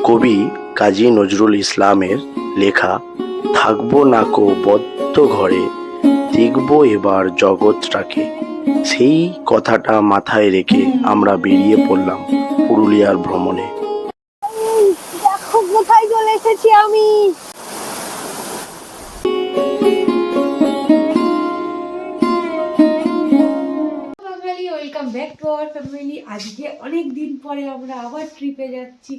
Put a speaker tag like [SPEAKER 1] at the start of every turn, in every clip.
[SPEAKER 1] কবি কাজী নজরুল ইসলামের লেখা থাকবো নাকো বদ্ধ ঘরে, দেখবো এবার জগৎটাকে, সেই কথাটা মাথায় রেখে আমরা বেরিয়ে পড়লাম পুরুলিয়ার ভ্রমণে।
[SPEAKER 2] দেখো কোথায় চলে এসেছি আমি। Welcome back to our family. আজকে অনেক দিন পরে আমরা আবার ট্রিপে যাচ্ছি,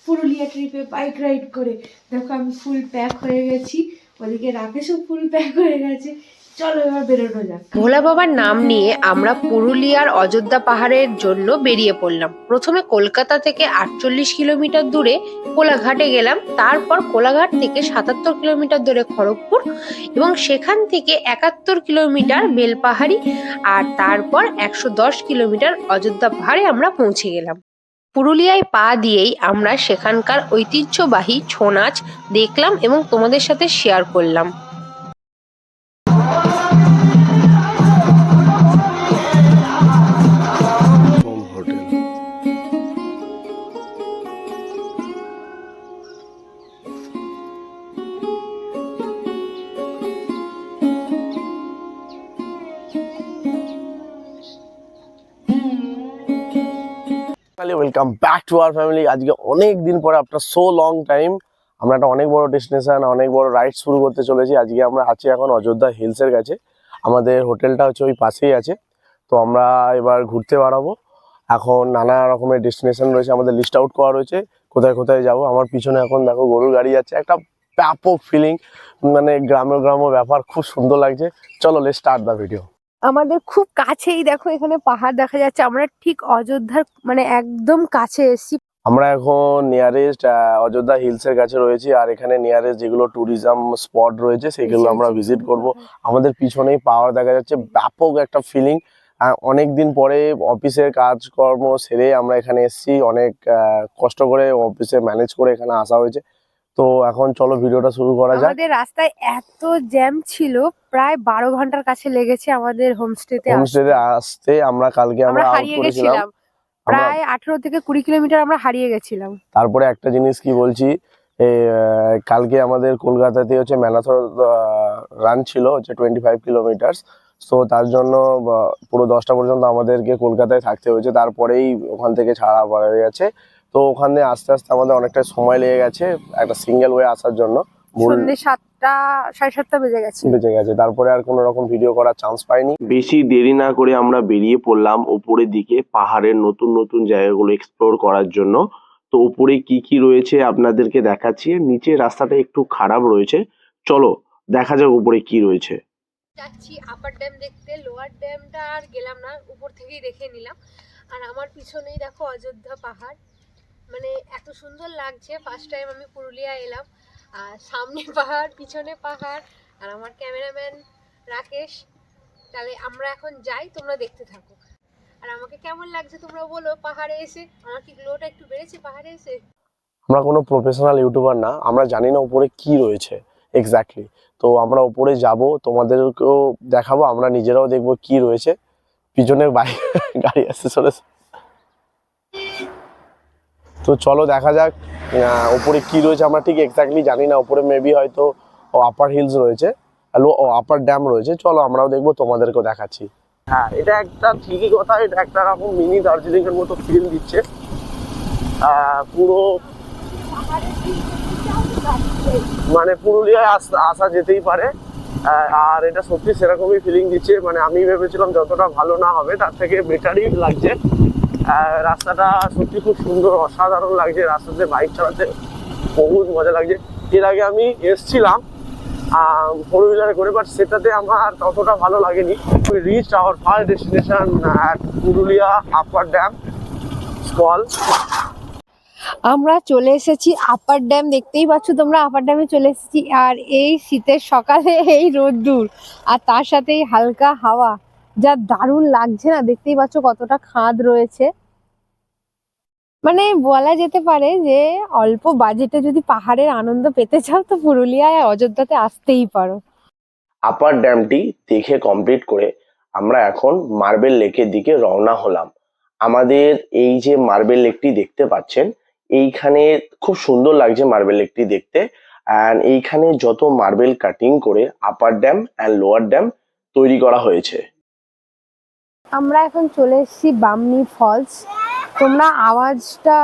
[SPEAKER 2] পুরুলিয়া ট্রিপে বাইক রাইড করে। দেখো আমি ফুল প্যাক হয়ে গেছি, ওদিকে রাকেশও ফুল প্যাক হয়ে গেছে। চলো এবার বেরোনো যাক।
[SPEAKER 3] ভোলা বাবার নাম নিয়ে আমরা পুরুলিয়ার অযোধ্যা পাহাড়ের জন্য বেরিয়ে পড়লাম। প্রথমে কলকাতা থেকে 48 কিলোমিটার দূরে কোলাঘাটে গেলাম, তারপর কোলাঘাট থেকে 77 কিলোমিটার দূরে খড়গপুর এবং সেখান থেকে 71 কিলোমিটার বেলপাহাড়ি আর তারপর 110 কিলোমিটার অযোধ্যা পাহাড়ে আমরা পৌঁছে গেলাম। পুরুলিয়ায় পা দিয়েই আমরা সেখানকার ঐতিহ্যবাহী ছৌ নাচ দেখলাম এবং তোমাদের সাথে শেয়ার করলাম।
[SPEAKER 4] Welcome back to our family. আজকে অনেক দিন পরে আফটার সো লং টাইম আমরা একটা অনেক বড় ডেস্টিনেশন, অনেক বড় রাইড শুরু করতে চলেছি। আজকে আমরা আছি এখন অযোধ্যা হিলসের কাছে। আমাদের হোটেলটা হচ্ছে ওই পাশেই আছে। তো আমরা এবার ঘুরতে বাড়াবো। এখন নানা রকমের ডেস্টিনেশন রয়েছে, আমাদের লিস্ট আউট করা রয়েছে কোথায় কোথায় যাব। আমার পিছনে এখন দেখো গরুর গাড়ি যাচ্ছে, একটা ব্যাপক ফিলিং, মানে গ্রাম্য ব্যাপার, খুব সুন্দর লাগছে। চলো লেটস স্টার্ট দ্য ভিডিও।
[SPEAKER 2] আমাদের খুব কাছেই দেখো এখানে পাহাড় দেখা যাচ্ছে, আমরা ঠিক অযোধ্যার মানে একদম কাছে এসেছি।
[SPEAKER 4] আমরা এখন নিয়ারেস্ট অযোধ্যা হিলসের কাছে রয়েছি, আর এখানে নিয়ারেস্ট যেগুলো ট্যুরিজম স্পট রয়েছে সেগুলো আমরা ভিজিট করব। আমাদের পিছনেই পাহাড় দেখা যাচ্ছে, ব্যাপক একটা ফিলিং। অনেক দিন পরে অফিসের কাজকর্ম সেরে আমরা এখানে এসেছি, অনেক কষ্ট করে অফিসে ম্যানেজ করে এখানে আসা হয়েছে। তো এখন চলো ভিডিওটা শুরু করা যাক।
[SPEAKER 2] আমাদের রাস্তায় এত জ্যাম ছিল, প্রায় 12 ঘন্টার কাছে লেগেছে আমাদের হোমস্টেতে
[SPEAKER 4] আসতে। আমরা কালকে আমরা আউট
[SPEAKER 2] হারিয়ে
[SPEAKER 4] করেছিলাম,
[SPEAKER 2] গেছিলাম, প্রায় 18 থেকে 20 কিলোমিটার আমরা হারিয়ে গেছিলাম।
[SPEAKER 4] তারপরে একটা জিনিস কি বলছি, কালকে আমাদের কলকাতাতে হচ্ছে ম্যারাথন রান ছিল, হচ্ছে 25 কিলোমিটার। তো তার জন্য পুরো 10টা পর্যন্ত আমাদেরকে কলকাতায় থাকতে হয়েছে, তারপরেই ওখান থেকে ছাড়া হয়ে গেছে। তো ওখানে আস্তে আস্তে আমাদের অনেকটা সময় লেগে গেছে একটা সিঙ্গেল ওয়ে আসার জন্য।
[SPEAKER 2] সন্ধ্যে 7টা 7:30 বেজে গেছে।
[SPEAKER 4] তারপরে আর কোনো রকম ভিডিও করার চান্স পাইনি।
[SPEAKER 1] বেশি দেরি না করে আমরা বেরিয়ে পড়লাম ওপরের দিকে, পাহাড়ের নতুন নতুন জায়গাগুলো এক্সপ্লোর করার জন্য। তো উপরে কি কি রয়েছে আপনাদেরকে দেখাচ্ছি। নিচে রাস্তাটা একটু খারাপ রয়েছে, চলো দেখা যাক উপরে কি রয়েছে।
[SPEAKER 3] যাচ্ছি আপার ড্যাম দেখতে, লোয়ার ড্যামটা আর গেলাম না, উপর থেকেই দেখে নিলাম। আর আমার পিছনেই দেখো অযোধ্যা পাহাড়, মানে এত সুন্দর লাগছে। ফার্স্ট টাইম আমি পুরুলিয়া এলাম, আর সামনে পাহাড় পিছনে পাহাড়, আর আমার ক্যামেরাম্যান রাকেশ। তাহলে আমরা এখন যাই, তোমরা দেখতে থাকো। আর আমাকে কেমন লাগছে তোমরা বলো পাহাড়ে এসে। আমার কি গ্লোটা একটু বেড়েছে পাহাড়ে এসে?
[SPEAKER 4] আমরা কোনো প্রফেশনাল ইউটিউবার না, আমরা জানি না উপরে কি রয়েছে এক্স্যাক্টলি। তো আমরা উপরে যাব, তোমাদেরকেও দেখাবো, আমরা নিজেরাও দেখবো কি রয়েছে। পিছনে বাইক গাড়ি আসতে চলেছে, তো চলো দেখা যাক উপরে কি রয়েছে। আমরা ঠিক এক্স্যাক্টলি জানি না, উপরে মেবি হয়তো আপার হিলস রয়েছে, আপার ড্যাম রয়েছে। চলো আমরাও দেখবো, তোমাদেরকেও দেখাচ্ছি। হ্যাঁ, এটা একটা ঠিকই কথা, এটা একটা রকম মিনি দার্জিলিং এর মতো ফিল দিচ্ছে। পুরো মানে পুরুলিয়ায় আসা যেতেই পারে, আর এটা সত্যি সেরকমই ফিলিং দিচ্ছে। মানে আমি ভেবেছিলাম যতটা ভালো না হবে, তার থেকে বেটারই লাগছে। রাস্তাটা সত্যি খুব সুন্দর, অসাধারণ লাগছে। রাস্তাতে বাইক চালাতে বহুত মজা লাগছে। এর আগে আমি এসছিলাম ফোর হুইলারে করে, বাট সেটাতে আমার ততটা ভালো লাগেনি। We reached our first destination at Purulia upper dam fall.
[SPEAKER 2] আমরা চলে এসেছি আপার ড্যাম, দেখতেই পাচ্ছ তোমরা আপার ড্যামে চলে এসেছি। আর এই শীতের সকালে এই রোদ্দুর, আর তার সাথে এই হালকা হাওয়া, যা দারুণ লাগছে না। দেখতেই পাচ্ছ কতটা খাদ রয়েছে। মানে বলা যেতে পারে যে অল্প বাজেটে যদি পাহাড়ের আনন্দ পেতে চাও তো পুরুলিয়ায় অযোধ্যাতে আসতেই পারো।
[SPEAKER 1] আপার ড্যামটি দেখে কমপ্লিট করে আমরা এখন মার্বেল লেকের দিকে রওনা হলাম। আমাদের এই যে মার্বেল লেকটি দেখতে পাচ্ছেন, এইখানে খুব সুন্দর লাগছে মার্বেল লেকটি দেখতে। অ্যান্ড এইখানে যত মার্বেল কাটিং করে upper dam and lower dam তৈরি করা হয়েছে।
[SPEAKER 2] আমরা এখন চলে এসেছি বামনি ফলস। তোমরা আওয়াজটা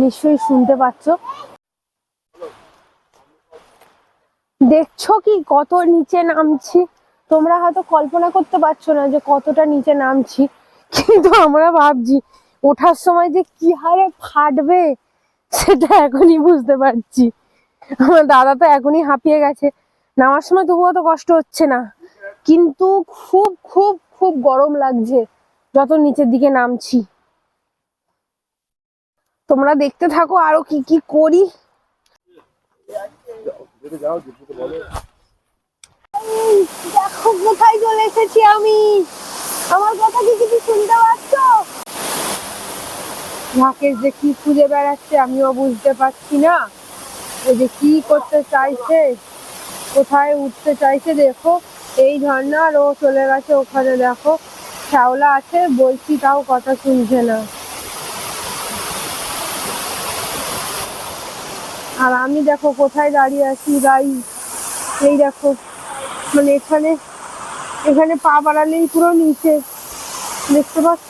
[SPEAKER 2] নিশ্চয়ই শুনতে পাচ্ছ। দেখছো কি কত নিচে নামছি? তোমরা হয়তো কল্পনা করতে পারছো না যে কতটা নিচে নামছি, কিন্তু আমরা ভাবছি ওঠার সময় যে কি হারে ফাটবে সেটা এখনই বুঝতে পারছি। আমার দাদা তো এখনই হাঁপিয়ে গেছে, নামার সময় তবুও তো কষ্ট হচ্ছে না, কিন্তু খুব খুব খুব গরম লাগছে যত নিচের দিকে নামছি। তোমরা দেখতে থাকো আরো কি কি করি। এই দেখো কোথায় চলে এসেছি আমি। আমার কথা কি কিছু শুনতে পাচ্ছ? রাকেশ যে কি খুঁজে বেড়াচ্ছে আমিও বুঝতে পারছি না। এই যে কি করতে চাইছে, কোথায় উঠতে চাইছে। দেখো এই ঝর্ণা, আর ও চলে গেছে ওখানে। দেখো শ্যাওলা আছে বলছি, তাও কথা শুনছে না। আর আমি দেখো কোথায় দাঁড়িয়ে আছি গাই। এই দেখো মানে এখানে পা বাড়ালেই পুরো নিচে, দেখতে পাচ্ছ?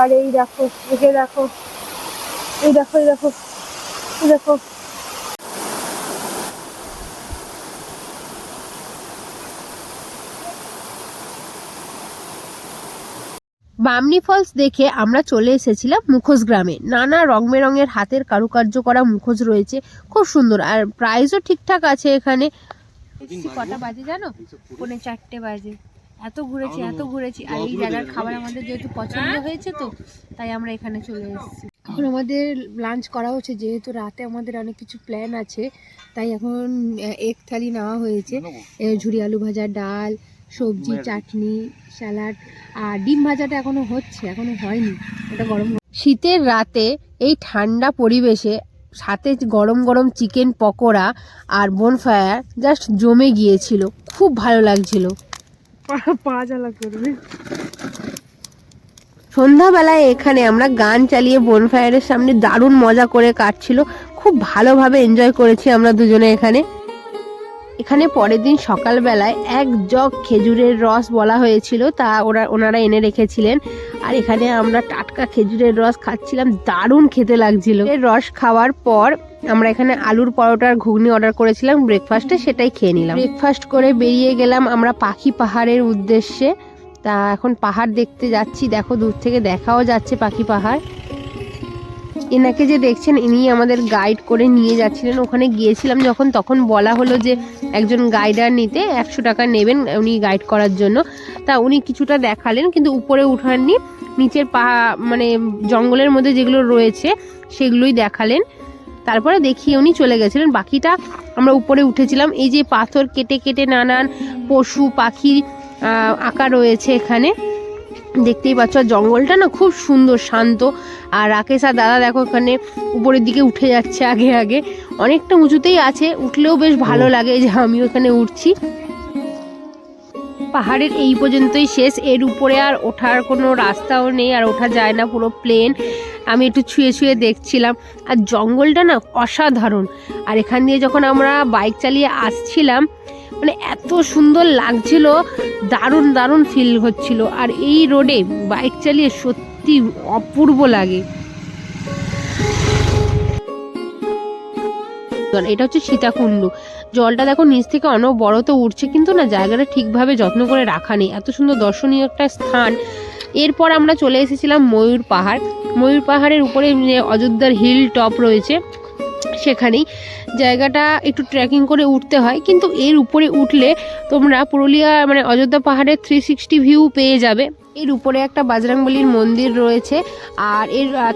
[SPEAKER 2] আর এই দেখো একে দেখো, এই দেখো এই দেখো এই দেখো।
[SPEAKER 3] বামনি ফলস দেখে আমরা চলে এসেছিলাম মুখোশ গ্রামে। নানা রং বেরঙের হাতের কারুকার্য করা মুখোশ রয়েছে, খুব সুন্দর। আর প্রাইসও ঠিকঠাক আছে এখানে। কটা বাজে জানো? 4:45 বাজে। এত ঘুরেছি আর এই জায়গার খাবার আমাদের যেহেতু পছন্দ হয়েছে, তো তাই আমরা এখানে চলে এসেছি। এখন আমাদের লাঞ্চ করা হচ্ছে, যেহেতু রাতে আমাদের অনেক কিছু প্ল্যান আছে, তাই এখন এক থালি নেওয়া হয়েছে। ঝুরি আলু ভাজা, ডাল, সবজি, চাটনি, স্যালাড, আর ডিম ভাজাটা এখনো হচ্ছে, এখনো হয়নি, ওটা গরম। শীতের রাতে এই ঠান্ডা পরিবেশে সাথে গরম গরম চিকেন পকোড়া আর বনফায়ার জাস্ট জমে গিয়েছিল, খুব ভালো লাগছিল।
[SPEAKER 2] পা জ্বালা করবে।
[SPEAKER 3] সন্ধ্যাবেলায় এখানে আমরা গান চালিয়ে বনফায়ারের সামনে দারুণ মজা করে কাটছিল, খুব ভালোভাবে এনজয় করেছি আমরা দুজনে এখানে পরের দিন সকালবেলায় 1 জগ খেজুরের রস বলা হয়েছিল, তা ওনারা এনে রেখেছিলেন। আর এখানে আমরা টাটকা খেজুরের রস খাচ্ছিলাম, দারুণ খেতে লাগছিল। এর রস খাওয়ার পর আমরা এখানে আলুর পরোটার ঘুগনি অর্ডার করেছিলাম ব্রেকফাস্টে, সেটাই খেয়ে নিলাম। ব্রেকফাস্ট করে বেরিয়ে গেলাম আমরা পাখি পাহাড়ের উদ্দেশ্যে। তা এখন পাহাড় দেখতে যাচ্ছি, দেখো দূর থেকে দেখাও যাচ্ছে পাখি পাহাড়। এনাকে যে দেখছেন ইনি আমাদের গাইড করে নিয়ে যাচ্ছিলেন। ওখানে গিয়েছিলাম যখন, তখন বলা হলো যে একজন গাইডার নিতে 100 টাকা নেবেন উনি গাইড করার জন্য। তা উনি কিছুটা দেখালেন, কিন্তু উপরে উঠাননি, নিচের মানে জঙ্গলের মধ্যে যেগুলো রয়েছে সেগুলোই দেখালেন। তারপরে দেখিয়ে উনি চলে গেছিলেন। বাকিটা আমরা উপরে উঠেছিলাম। এই যে পাথর কেটে কেটে নানান পশু পাখি আঁকা রয়েছে এখানে, দেখতেই পাচ্ছ। জঙ্গলটা না খুব সুন্দর, শান্ত। আর রাকেশ আর দাদা দেখো এখানে উপরের দিকে উঠে যাচ্ছে আগে আগে, অনেকটা উঁচুতেই আছে, উঠলেও বেশ ভালো লাগে। যে আমিও এখানে উঠছি। পাহাড়ের এই পর্যন্তই শেষ, এর উপরে আর ওঠার কোনো রাস্তাও নেই, আর ওঠা যায় না, পুরো প্লেন। আমি একটু ছুঁয়ে ছুঁয়ে দেখছিলাম, আর জঙ্গলটা না অসাধারণ। আর এখান দিয়ে যখন আমরা বাইক চালিয়ে আসছিলাম, মানে এত সুন্দর লাগছিল, দারুণ দারুণ ফিল হচ্ছিল। আর এই রোডে বাইক চালিয়ে সত্যি অপূর্ব লাগে। এটা হচ্ছে সীতাকুণ্ড। জলটা দেখো নিচ থেকে অনবরত উঠছে, কিন্তু না জায়গাটা ঠিকভাবে যত্ন করে রাখা নেই। এত সুন্দর দর্শনীয় একটা স্থান। এরপর আমরা চলে এসেছিলাম ময়ূর পাহাড়। ময়ূর পাহাড়ের উপরে যে অযোধ্যার হিল টপ রয়েছে, সেখানেই জায়গাটা একটু ট্রেকিং করে উঠতে হয়, কিন্তু এর উপরে উঠলে তোমরা পুরুলিয়া মানে অযোধ্যা পাহাড়ের 360 ভিউ পেয়ে যাবে। এর উপরে একটা বজরংবলীর মন্দির রয়েছে, আর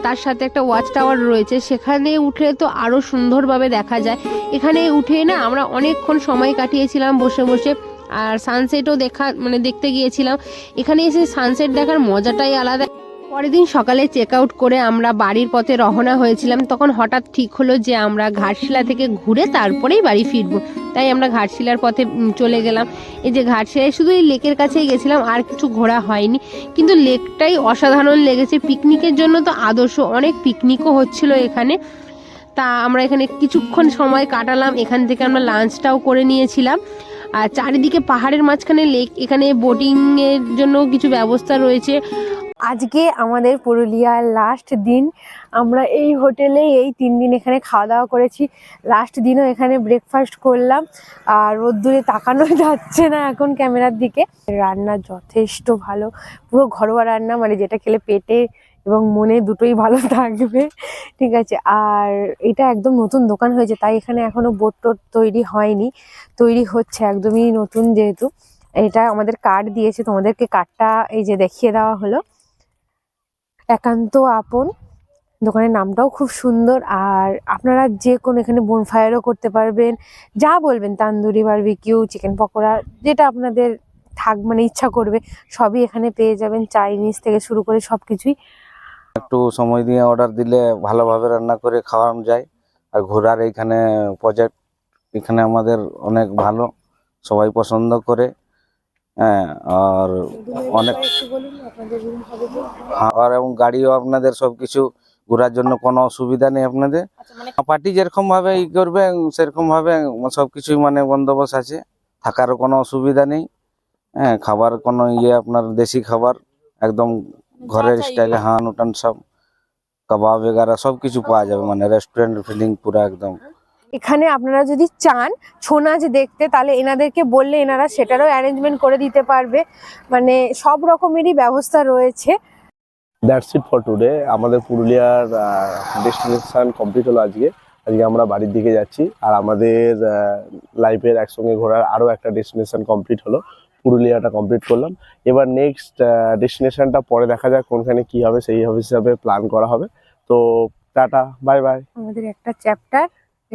[SPEAKER 3] তার সাথে একটা ওয়াচ টাওয়ার রয়েছে, সেখানে উঠলে তো আরও সুন্দরভাবে দেখা যায়। এখানে উঠে না আমরা অনেকক্ষণ সময় কাটিয়েছিলাম বসে বসে, আর সানসেটও দেখতে গিয়েছিলাম। এখানে এসে সানসেট দেখার মজাটাই আলাদা। পরের দিন সকালে চেক আউট করে আমরা বাড়ির পথে রওনা হয়েছিলাম। তখন হঠাৎ ঠিক হলো যে আমরা ঘাটশিলা থেকে ঘুরে তারপরেই বাড়ি ফিরবো। তাই আমরা ঘাটশিলার পথে চলে গেলাম। এই যে ঘাটশিলায় শুধু এই লেকের কাছেই গেছিলাম, আর কিছু ঘোরা হয়নি, কিন্তু লেকটাই অসাধারণ লেগেছে। পিকনিকের জন্য তো আদর্শ, অনেক পিকনিকও হচ্ছিল এখানে। তা আমরা এখানে কিছুক্ষণ সময় কাটালাম, এখান থেকে আমরা লাঞ্চটাও করে নিয়েছিলাম। আর চারিদিকে পাহাড়ের মাঝখানে লেক, এখানে বোটিংয়ের জন্য কিছু ব্যবস্থা রয়েছে।
[SPEAKER 2] আজকে আমাদের পুরুলিয়ার লাস্ট দিন। আমরা এই হোটেলে এই 3 দিন এখানে খাওয়া দাওয়া করেছি। লাস্ট দিনও এখানে ব্রেকফাস্ট করলাম। আর রোদ্দুরে তাকানো যাচ্ছে না এখন ক্যামেরার দিকে। রান্না যথেষ্ট ভালো, পুরো ঘরোয়া রান্না, মানে যেটা খেলে পেটে এবং মনে দুটোই ভালো থাকবে, ঠিক আছে। আর এটা একদম নতুন দোকান হয়েছে, তাই এখানে এখনো বোর্ড টোড তৈরি হয়নি, তৈরি হচ্ছে, একদমই নতুন যেহেতু। এটা আমাদের কার্ড দিয়েছে, তোমাদেরকে কার্ডটা এই যে দেখিয়ে দেওয়া হলো। একান্ত আপন, দোকানের নামটাও খুব সুন্দর। আর আপনারা যে কোনো এখানে বোনফায়ারও করতে পারবেন, যা বলবেন, তান্দুরি, বারবিকিউ, চিকেন পকোড়া, যেটা আপনাদের মানে ইচ্ছা করবে সবই এখানে পেয়ে যাবেন, চাইনিজ থেকে শুরু করে সবকিছুই।
[SPEAKER 5] একটু সময় দিয়ে অর্ডার দিলে ভালোভাবে রান্না করে খাওয়ানো যায়। আর ঘোরার এইখানে প্রজেক্ট এখানে আমাদের অনেক ভালো, সবাই পছন্দ করে। হ্যাঁ, আর অনেক আর এবং গাড়িও আপনাদের সবকিছু ঘোরার জন্য কোনো অসুবিধা নেই আপনাদের। পার্টি যেরকম ভাবে ই করবে সেরকম ভাবে সবকিছুই মানে বন্দোবস্ত আছে, থাকারও কোনো অসুবিধা নেই। হ্যাঁ, খাবার কোনো আপনার দেশি খাবার একদম ঘরের স্টাইলে, হান উঠান সব কাবাব এগারা সব কিছু পাওয়া যাবে, মানে রেস্টুরেন্ট ফিলিং পুরো একদম।
[SPEAKER 2] এখানে আপনারা যদি চান ছৌ নাচ দেখতে, তাহলে এনাদেরকে বললে এনারা সেটারও অ্যারেঞ্জমেন্ট করে দিতে পারবে, মানে সব রকমেরই ব্যবস্থা রয়েছে।
[SPEAKER 4] That's it for today. আমাদের পুরুলিয়ার ডেস্টিনেশন কমপ্লিট হলো আজকে। আজকে আমরা বাড়ির দিকে যাচ্ছি, আর আমাদের লাইফের একসঙ্গে ঘোরার আরও একটা ডেস্টিনেশন কমপ্লিট হলো। পুরুলিয়াটা কমপ্লিট করলাম। এবার নেক্সট ডেস্টিনেশনটা পরে দেখা যাক কোনখানে কি হবে, সেই হিসাবে প্ল্যান করা হবে। তো টাটা, বাই বাই।
[SPEAKER 2] আমাদের একটা চ্যাপ্টার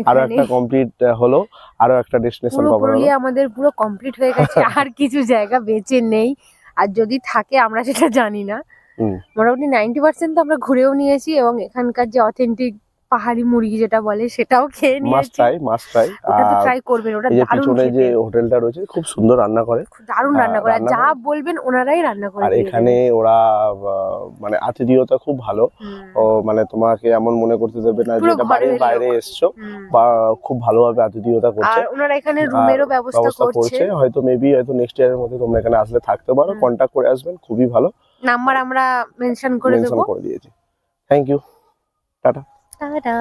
[SPEAKER 4] আরো একটা কমপ্লিট হলো, আরো একটা ডেস্টিনেশন
[SPEAKER 2] পুরো
[SPEAKER 4] কভার হলো।
[SPEAKER 2] পুরুলিয়া আমাদের পুরো কমপ্লিট হয়ে গেছে, আর কিছু জায়গা বেঁচে নেই। আর যদি থাকে আমরা সেটা জানি না। মোটামুটি 90% তো আমরা ঘুরেও নিয়েছি, এবং এখানকার যে অথেন্টিক পাহাড়ি মুরগি যেটা বলে সেটাও খেয়ে নিয়েছি।
[SPEAKER 4] Must try.
[SPEAKER 2] ওটা তো ট্রাই করবেন, ওটা
[SPEAKER 4] এই যে
[SPEAKER 2] দারুণ
[SPEAKER 4] পিছনে যে
[SPEAKER 2] খেতে,
[SPEAKER 4] হোটেলটা রয়েছে খুব সুন্দর রান্না করে,
[SPEAKER 2] দারুণ রান্না করে, আর
[SPEAKER 4] রান্না
[SPEAKER 2] যা
[SPEAKER 4] করে।
[SPEAKER 2] বলবেন ওনারাই রান্না করে
[SPEAKER 4] আর
[SPEAKER 2] দিয়ে
[SPEAKER 4] এখানে
[SPEAKER 2] দেবেন।
[SPEAKER 4] ওরা মানে আতিথেয়তা খুব ভালো। ও মানে তোমাকে এমন মনে করতে দেবে না যে
[SPEAKER 2] পুরো
[SPEAKER 4] এটা
[SPEAKER 2] ঘরের
[SPEAKER 4] বাড়ির
[SPEAKER 2] লোক।
[SPEAKER 4] বাইরে এসছো,
[SPEAKER 2] হুম।
[SPEAKER 4] বা খুব ভালোভাবে আতিথেয়তা করছে।
[SPEAKER 2] আর ওনারা এখানে
[SPEAKER 4] আর
[SPEAKER 2] রুমেরও ব্যবস্থা করছে।
[SPEAKER 4] হয়তো মেবি নেক্সট ইয়ারের মধ্যে তোমরা এখানে আসলে থাকতে পারো, কন্টাক্ট করে আসবেন, খুবই ভালো।
[SPEAKER 2] নাম্বার আমরা মেনশন করে দেবো।
[SPEAKER 4] মেনশন করে দিয়েছি। Thank you, tata.
[SPEAKER 2] টাটা।